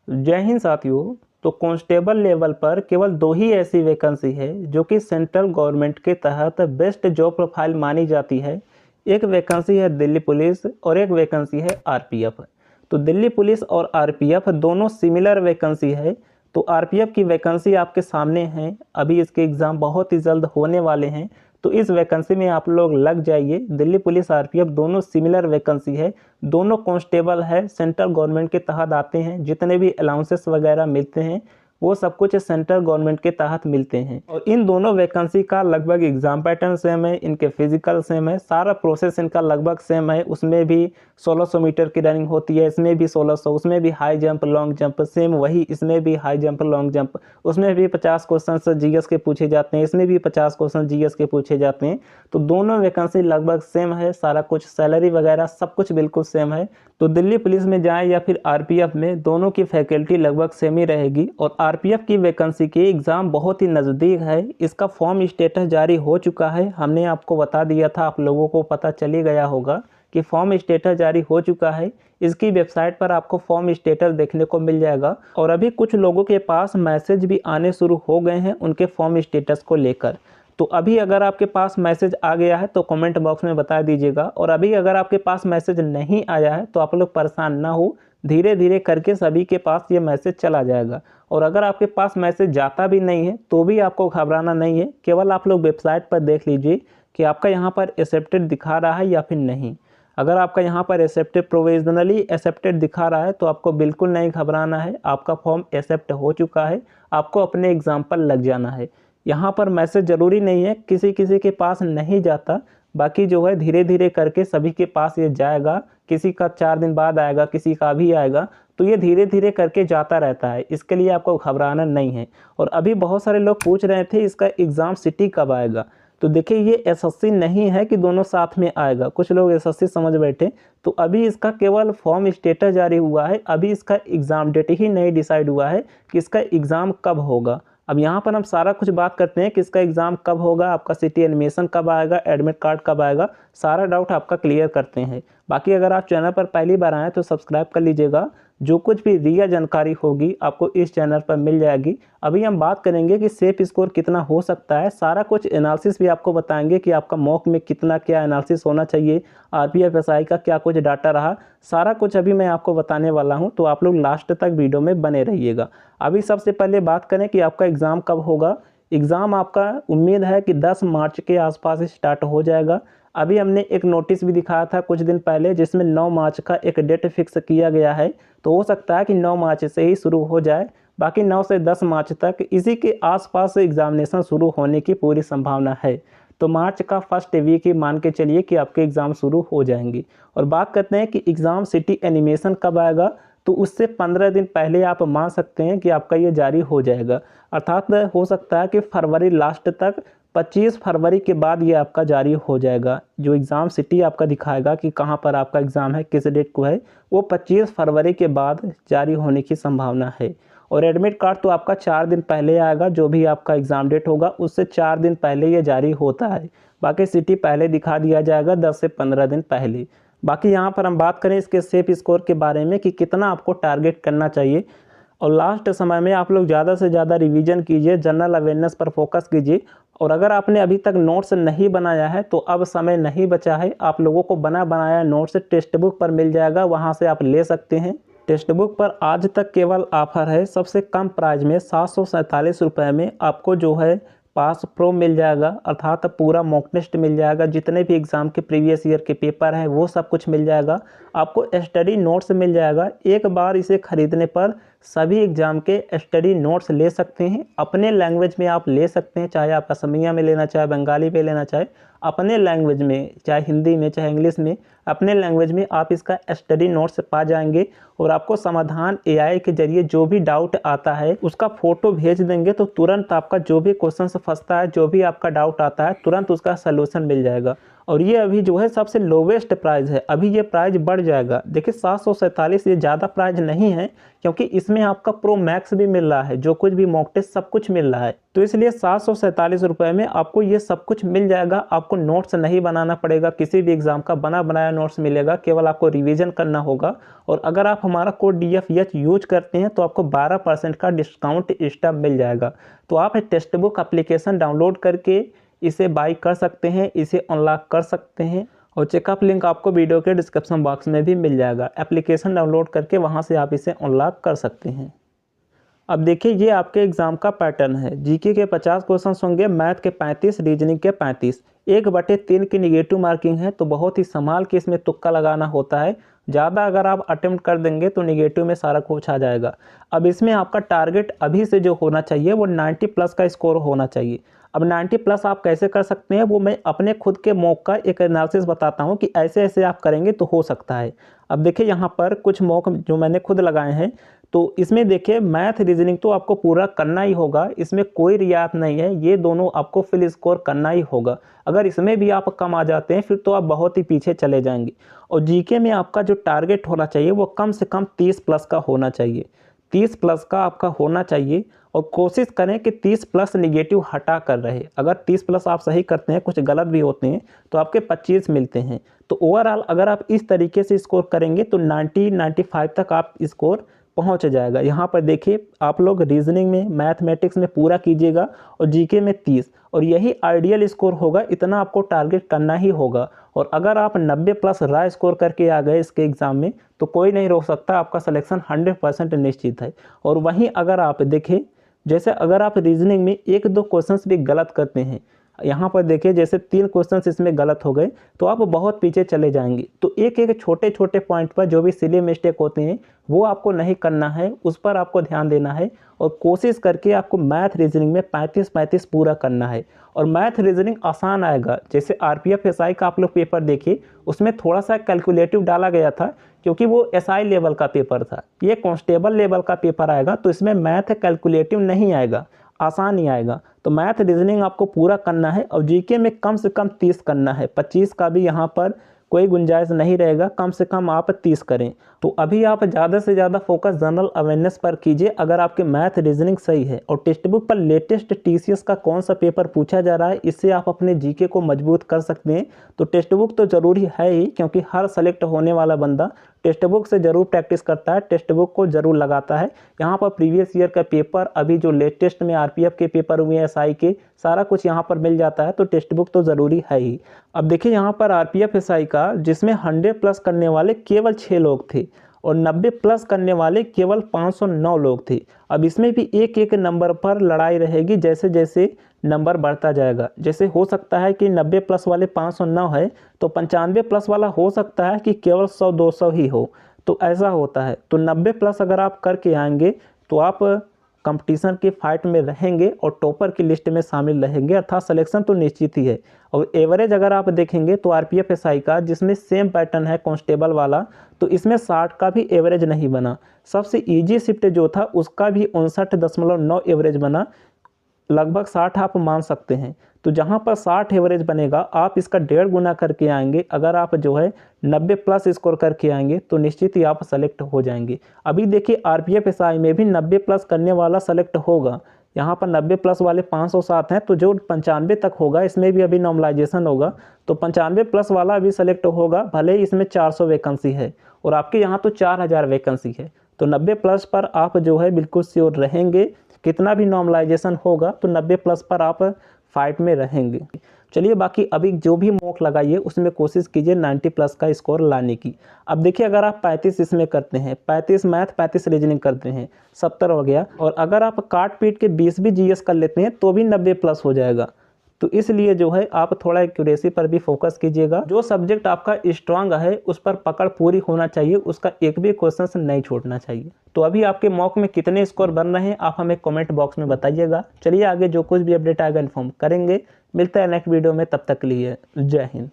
जय हिंद साथियों। तो कांस्टेबल लेवल पर केवल दो ही ऐसी वैकेंसी है जो कि सेंट्रल गवर्नमेंट के तहत बेस्ट जॉब प्रोफाइल मानी जाती है। एक वैकेंसी है दिल्ली पुलिस और एक वैकेंसी है आरपीएफ। तो दिल्ली पुलिस और आरपीएफ दोनों सिमिलर वैकेंसी है। तो आरपीएफ की वैकेंसी आपके सामने है, अभी इसके एग्ज़ाम बहुत ही जल्द होने वाले हैं। तो इस वैकेंसी में आप लोग लग जाइए। दिल्ली पुलिस आरपीएफ दोनों सिमिलर वैकेंसी है, दोनों कांस्टेबल है, सेंट्रल गवर्नमेंट के तहत आते हैं। जितने भी अलाउंसेस वगैरह मिलते हैं वो सब कुछ सेंट्रल गवर्नमेंट के तहत मिलते हैं। और इन दोनों वैकेंसी का लगभग एग्जाम पैटर्न सेम है, इनके फिजिकल सेम है, सारा प्रोसेस इनका लगभग सेम है। उसमें भी 1600 मीटर की रनिंग होती है, इसमें भी 1600, उसमें भी high jump long jump same वही, इसमें भी हाई जंप लॉन्ग जंप, उसमें भी 50 क्वेश्चन जीएस के पूछे जाते हैं, इसमें भी 50 क्वेश्चन जीएस के पूछे जाते हैं। तो दोनों वैकेंसी लगभग सेम है, सारा कुछ सैलरी वगैरह सब कुछ बिल्कुल सेम है। तो दिल्ली पुलिस में जाएं या फिर आरपीएफ में, दोनों की फैकल्टी लगभग सेम ही रहेगी। और आरपीएफ की वैकेंसी के एग्ज़ाम बहुत ही नज़दीक है, इसका फॉर्म स्टेटस जारी हो चुका है। हमने आपको बता दिया था, आप लोगों को पता चली गया होगा कि फॉर्म स्टेटस जारी हो चुका है। इसकी वेबसाइट पर आपको फॉर्म स्टेटस देखने को मिल जाएगा। और अभी कुछ लोगों के पास मैसेज भी आने शुरू हो गए हैं उनके फॉर्म स्टेटस को लेकर। तो अभी अगर आपके पास मैसेज आ गया है तो कमेंट बॉक्स में बता दीजिएगा, और अभी अगर आपके पास मैसेज नहीं आया है तो आप लोग परेशान ना हो, धीरे धीरे करके सभी के पास ये मैसेज चला जाएगा। और अगर आपके पास मैसेज जाता भी नहीं है तो भी आपको घबराना नहीं है, केवल आप लोग वेबसाइट पर देख लीजिए कि आपका यहाँ पर एक्सेप्टेड दिखा रहा है या फिर नहीं। अगर आपका यहाँ पर एक्सेप्टेड, प्रोविजनली एक्सेप्टेड दिखा रहा है तो आपको बिल्कुल नहीं घबराना है, आपका फॉर्म एक्सेप्ट हो चुका है, आपको अपने एग्ज़ाम पर लग जाना है। यहाँ पर मैसेज ज़रूरी नहीं है, किसी किसी के पास नहीं जाता, बाकी जो है धीरे धीरे करके सभी के पास ये जाएगा। किसी का 4 दिन बाद आएगा, किसी का भी आएगा, तो ये धीरे धीरे करके जाता रहता है, इसके लिए आपको घबराना नहीं है। और अभी बहुत सारे लोग पूछ रहे थे इसका एग्ज़ाम सिटी कब आएगा। तो देखिए ये एसएससी नहीं है कि दोनों साथ में आएगा, कुछ लोग एसएससी समझ बैठे। तो अभी इसका केवल फॉर्म स्टेटस जारी हुआ है, अभी इसका एग्ज़ाम डेट ही नहीं डिसाइड हुआ है कि इसका एग्ज़ाम कब होगा। अब यहाँ पर हम सारा कुछ बात करते हैं कि इसका एग्ज़ाम कब होगा, आपका सिटी एडमिशन कब आएगा, एडमिट कार्ड कब आएगा, सारा डाउट आपका क्लियर करते हैं। बाकी अगर आप चैनल पर पहली बार आएँ तो सब्सक्राइब कर लीजिएगा, जो कुछ भी रियल जानकारी होगी आपको इस चैनल पर मिल जाएगी। अभी हम बात करेंगे कि सेफ स्कोर कितना हो सकता है, सारा कुछ एनालिसिस भी आपको बताएंगे कि आपका मॉक में कितना क्या एनालिसिस होना चाहिए, आरपीएफ एसआई का क्या कुछ डाटा रहा, सारा कुछ अभी मैं आपको बताने वाला हूं। तो आप लोग लास्ट तक वीडियो में बने रहिएगा। अभी सबसे पहले बात करें कि आपका एग्ज़ाम कब होगा। एग्ज़ाम आपका उम्मीद है कि 10 मार्च के आसपास स्टार्ट हो जाएगा। अभी हमने एक नोटिस भी दिखाया था कुछ दिन पहले जिसमें 9 मार्च का एक डेट फिक्स किया गया है, तो हो सकता है कि 9 मार्च से ही शुरू हो जाए। बाकी 9 से 10 मार्च तक इसी के आसपास एग्जामिनेशन शुरू होने की पूरी संभावना है। तो मार्च का फर्स्ट वीक ही मान के चलिए कि आपके एग्ज़ाम शुरू हो जाएंगे। और बात करते हैं कि एग्ज़ाम सिटी एनिमेशन कब आएगा, तो उससे 15 दिन पहले आप मान सकते हैं कि आपका ये जारी हो जाएगा। अर्थात हो सकता है कि फरवरी लास्ट तक, 25 फरवरी के बाद ये आपका जारी हो जाएगा। जो एग्ज़ाम सिटी आपका दिखाएगा कि कहाँ पर आपका एग्ज़ाम है, किस डेट को है, वो 25 फरवरी के बाद जारी होने की संभावना है। और एडमिट कार्ड तो आपका 4 दिन पहले आएगा, जो भी आपका एग्ज़ाम डेट होगा उससे 4 दिन पहले ये जारी होता है। बाकी सिटी पहले दिखा दिया जाएगा 10 से 15 दिन पहले। बाकी यहाँ पर हम बात करें इसके सेफ स्कोर के बारे में कि कितना आपको टारगेट करना चाहिए। और लास्ट समय में आप लोग ज़्यादा से ज़्यादा रिवीजन कीजिए, जनरल अवेयरनेस पर फोकस कीजिए। और अगर आपने अभी तक नोट्स नहीं बनाया है तो अब समय नहीं बचा है, आप लोगों को बना बनाया नोट्स टेक्स्ट बुक पर मिल जाएगा, वहाँ से आप ले सकते हैं। टेक्स्ट बुक पर आज तक केवल ऑफर है, सबसे कम प्राइस में 747 रुपये में आपको जो है पास प्रो मिल जाएगा, अर्थात पूरा मॉक टेस्ट मिल जाएगा, जितने भी एग्ज़ाम के प्रीवियस ईयर के पेपर हैं वो सब कुछ मिल जाएगा। आपको स्टडी नोट्स मिल जाएगा, एक बार इसे खरीदने पर सभी एग्ज़ाम के स्टडी नोट्स ले सकते हैं। अपने लैंग्वेज में आप ले सकते हैं, चाहे आप असमिया में लेना चाहे बंगाली में लेना चाहे, अपने लैंग्वेज में, चाहे हिंदी में चाहे इंग्लिश में, अपने लैंग्वेज में आप इसका स्टडी नोट्स पा जाएंगे। और आपको समाधान एआई के जरिए जो भी डाउट आता है उसका फ़ोटो भेज देंगे तो तुरंत आपका जो भी क्वेश्चन फंसता है, जो भी आपका डाउट आता है, तुरंत उसका सलूशन मिल जाएगा। और ये अभी जो है सबसे लोवेस्ट प्राइस है। अभी ये प्राइस बढ़ जाएगा। देखिए 747 ये ज़्यादा प्राइस नहीं है, क्योंकि इसमें आपका प्रो मैक्स भी मिल रहा है, जो कुछ भी मॉक टेस्ट सब कुछ मिल रहा है। तो इसलिए 747 रुपये में आपको ये सब कुछ मिल जाएगा। आपको नोट्स नहीं बनाना पड़ेगा, किसी भी एग्जाम का बना बनाया नोट्स मिलेगा, केवल आपको रिवीजन करना होगा। और अगर आप हमारा कोड DFH यूज करते हैं तो आपको 12% का डिस्काउंट एक्स्ट्रा मिल जाएगा। तो आप टेक्स्ट बुक एप्लीकेशन डाउनलोड करके इसे बाई कर सकते हैं, इसे अनलॉक कर सकते हैं। और चेकअप लिंक आपको वीडियो के डिस्क्रिप्शन बॉक्स में भी मिल जाएगा। एप्लीकेशन डाउनलोड करके वहां से आप इसे अनलॉक कर सकते हैं। अब देखिए ये आपके एग्जाम का पैटर्न है। जीके के 50 क्वेश्चन होंगे, मैथ के 35, रीजनिंग के 35। 1/3 की निगेटिव मार्किंग है, तो बहुत ही संभाल के इसमें तुक्का लगाना होता है। ज़्यादा अगर आप अटेम्प्ट कर देंगे तो निगेटिव में सारा कुछ आ जाएगा। अब इसमें आपका टारगेट अभी से जो होना चाहिए वो 90+ का स्कोर होना चाहिए। अब 90+ आप कैसे कर सकते हैं, वो मैं अपने खुद के मॉक का एक एनालिसिस बताता हूँ कि ऐसे ऐसे आप करेंगे तो हो सकता है। अब देखिए यहाँ पर कुछ मॉक जो मैंने खुद लगाए हैं, तो इसमें देखिए मैथ रीजनिंग तो आपको पूरा करना ही होगा, इसमें कोई रियायत नहीं है। ये दोनों आपको फुल स्कोर करना ही होगा। अगर इसमें भी आप कम आ जाते हैं फिर तो आप बहुत ही पीछे चले जाएंगे। और जीके में आपका जो टारगेट होना चाहिए वो कम से कम 30+ का होना चाहिए। 30+ का आपका होना चाहिए। और कोशिश करें कि 30+ निगेटिव हटा कर रहे। अगर 30+ आप सही करते हैं, कुछ गलत भी होते हैं, तो आपके 25 मिलते हैं। तो ओवरऑल अगर आप इस तरीके से स्कोर करेंगे तो 90-95 तक आप स्कोर पहुंच जाएगा। यहाँ पर देखिए आप लोग रीजनिंग में, मैथमेटिक्स में पूरा कीजिएगा और जीके में 30, और यही आइडियल स्कोर होगा। इतना आपको टारगेट करना ही होगा। और अगर आप 90+ रॉ स्कोर करके आ गए इसके एग्ज़ाम में तो कोई नहीं रोक सकता, आपका सिलेक्शन 100% निश्चित है। और वहीं अगर आप देखें, जैसे अगर आप रीजनिंग में 1-2 क्वेश्चंस भी गलत करते हैं, यहाँ पर देखिए जैसे 3 क्वेश्चंस इसमें गलत हो गए तो आप बहुत पीछे चले जाएंगे। तो एक एक छोटे छोटे पॉइंट पर जो भी सिली मिस्टेक होते हैं वो आपको नहीं करना है, उस पर आपको ध्यान देना है। और कोशिश करके आपको मैथ रीजनिंग में 35-35 पूरा करना है। और मैथ रीजनिंग आसान आएगा। जैसे RPF SI का आप लोग पेपर देखिए, उसमें थोड़ा सा कैलकुलेटिव डाला गया था, क्योंकि वो SI लेवल का पेपर था। ये कांस्टेबल लेवल का पेपर आएगा, तो इसमें मैथ कैलकुलेटिव नहीं आएगा, आसान ही आएगा। तो मैथ रीजनिंग आपको पूरा करना है। और जीके में कम से कम 30 करना है। 25 का भी यहाँ पर कोई गुंजाइश नहीं रहेगा, कम से कम आप 30 करें। तो अभी आप ज़्यादा से ज़्यादा फोकस जनरल अवेयरनेस पर कीजिए अगर आपके मैथ रीजनिंग सही है। और टेक्स्ट बुक पर लेटेस्ट TCS का कौन सा पेपर पूछा जा रहा है, इससे आप अपने जीके को मजबूत कर सकते हैं। तो टेक्स्ट बुक तो ज़रूरी है ही, क्योंकि हर सेलेक्ट होने वाला बंदा टेक्स्ट बुक से ज़रूर प्रैक्टिस करता है, टेक्स्ट बुक को ज़रूर लगाता है। यहाँ पर प्रीवियस ईयर का पेपर, अभी जो लेटेस्ट में RPF के पेपर हुए हैं, SI के, सारा कुछ यहाँ पर मिल जाता है। तो टेक्स्ट बुक तो ज़रूरी है ही। अब देखिए यहाँ पर RPF SI का, जिसमें 100+ करने वाले केवल 6 लोग थे और 90+ करने वाले केवल 509 लोग थे। अब इसमें भी एक एक नंबर पर लड़ाई रहेगी, जैसे जैसे नंबर बढ़ता जाएगा। जैसे हो सकता है कि 90+ वाले 509 है, तो 95+ वाला हो सकता है कि केवल 100-200 ही हो। तो ऐसा होता है। तो 90+ अगर आप करके आएंगे तो आप कंपटीशन की फाइट में रहेंगे और टॉपर की लिस्ट में शामिल रहेंगे, अर्थात सिलेक्शन तो निश्चित ही है। और एवरेज अगर आप देखेंगे तो RPF SI का, जिसमें सेम पैटर्न है कांस्टेबल वाला, तो इसमें 60 का भी एवरेज नहीं बना। सबसे इजी शिफ्ट जो था उसका भी 59.9 एवरेज बना, लगभग 60 आप मान सकते हैं। तो जहाँ पर 60 एवरेज बनेगा, आप इसका 1.5 गुना करके आएंगे। अगर आप जो है 90+ स्कोर करके आएंगे तो निश्चित ही आप सेलेक्ट हो जाएंगे। अभी देखिए RPF SI में भी 90+ करने वाला सेलेक्ट होगा। यहाँ पर 90+ वाले 507 हैं, तो जो 95 तक होगा, इसमें भी अभी नॉर्मलाइजेशन होगा, तो 95+ वाला भी सेलेक्ट होगा। भले ही इसमें 400 वैकेंसी है और आपके यहाँ तो 4000 वैकेंसी है। तो 90+ पर आप जो है बिल्कुल श्योर रहेंगे। कितना भी नॉर्मलाइजेशन होगा तो 90+ पर आप फाइट में रहेंगे। चलिए बाकी अभी जो भी मॉक लगाइए उसमें कोशिश कीजिए 90+ का स्कोर लाने की। अब देखिए अगर आप 35 इसमें करते हैं, 35 मैथ 35 रीजनिंग करते हैं, 70 हो गया। और अगर आप काट पीट के 20 भी GS कर लेते हैं तो भी 90+ हो जाएगा। तो इसलिए जो है आप थोड़ा एक्यूरेसी पर भी फोकस कीजिएगा। जो सब्जेक्ट आपका स्ट्रांग है उस पर पकड़ पूरी होना चाहिए, उसका एक भी क्वेश्चन नहीं छोड़ना चाहिए। तो अभी आपके मॉक में कितने स्कोर बन रहे हैं आप हमें कमेंट बॉक्स में बताइएगा। चलिए आगे जो कुछ भी अपडेट आएगा इन्फॉर्म करेंगे। मिलता है नेक्स्ट वीडियो में, तब तक के लिए जय हिंद।